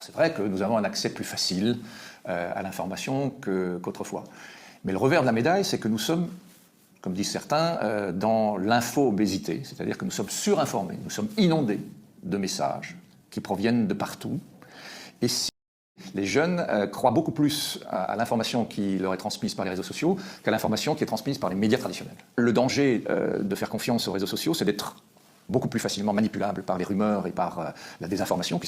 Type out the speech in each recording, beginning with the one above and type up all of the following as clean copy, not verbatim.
C'est vrai que nous avons un accès plus facile à l'information qu'autrefois. Mais le revers de la médaille, c'est que nous sommes, comme disent certains, dans l'info-obésité, c'est-à-dire que nous sommes surinformés, nous sommes inondés de messages qui proviennent de partout. Et si les jeunes croient beaucoup plus à l'information qui leur est transmise par les réseaux sociaux qu'à l'information qui est transmise par les médias traditionnels. Le danger de faire confiance aux réseaux sociaux, c'est d'être beaucoup plus facilement manipulable par les rumeurs et par la désinformation.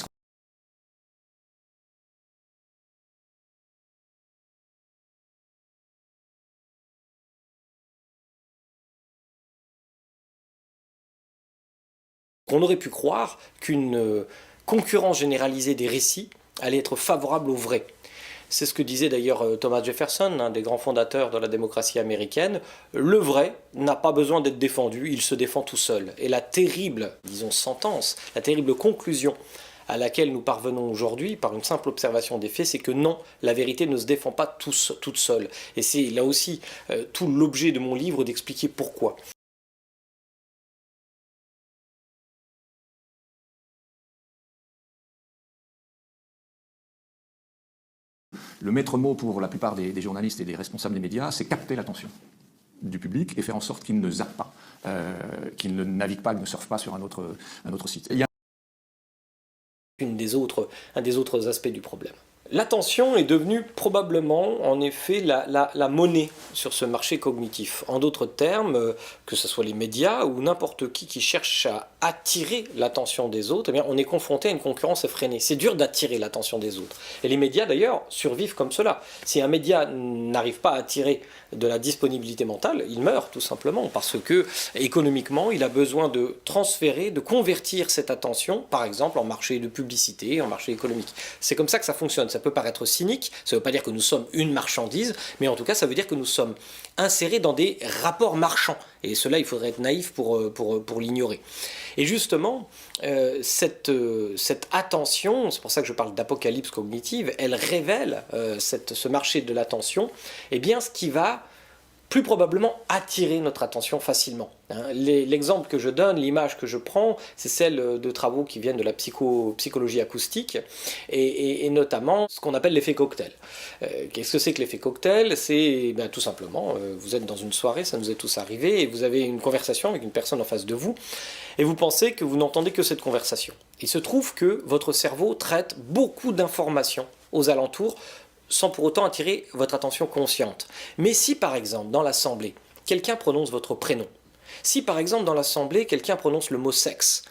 On aurait pu croire qu'une concurrence généralisée des récits allait être favorable au vrai. C'est ce que disait d'ailleurs Thomas Jefferson, un des grands fondateurs de la démocratie américaine. Le vrai n'a pas besoin d'être défendu, il se défend tout seul. Et la terrible, disons, sentence, la terrible conclusion à laquelle nous parvenons aujourd'hui par une simple observation des faits, c'est que non, la vérité ne se défend pas toute seule. Et c'est là aussi tout l'objet de mon livre d'expliquer pourquoi. Le maître mot pour la plupart des journalistes et des responsables des médias, c'est capter l'attention du public et faire en sorte qu'il ne zappe pas, qu'il ne navigue pas, qu'il ne surfe pas sur un autre site. Et un des autres aspects du problème. L'attention est devenue probablement, en effet, la monnaie sur ce marché cognitif. En d'autres termes, que ce soit les médias ou n'importe qui cherche à attirer l'attention des autres, eh bien, on est confronté à une concurrence effrénée. C'est dur d'attirer l'attention des autres. Et les médias, d'ailleurs, survivent comme cela. Si un média n'arrive pas à attirer de la disponibilité mentale, il meurt tout simplement parce que, économiquement, il a besoin de transférer, de convertir cette attention, par exemple, en marché de publicité, en marché économique. C'est comme ça que ça fonctionne. Ça peut paraître cynique, ça ne veut pas dire que nous sommes une marchandise, mais en tout cas ça veut dire que nous sommes insérés dans des rapports marchands. Et cela, il faudrait être naïf pour l'ignorer. Et justement, cette attention, c'est pour ça que je parle d'apocalypse cognitive, elle révèle ce marché de l'attention, eh bien ce qui va plus probablement attirer notre attention facilement. L'exemple que je donne, l'image que je prends, c'est celle de travaux qui viennent de la psychologie acoustique et notamment ce qu'on appelle l'effet cocktail. Qu'est-ce que c'est que l'effet cocktail? C'est tout simplement, vous êtes dans une soirée, ça nous est tous arrivé, et vous avez une conversation avec une personne en face de vous, et vous pensez que vous n'entendez que cette conversation. Il se trouve que votre cerveau traite beaucoup d'informations aux alentours, sans pour autant attirer votre attention consciente. Mais si par exemple dans l'assemblée, quelqu'un prononce votre prénom, si par exemple dans l'assemblée, quelqu'un prononce le mot sexe,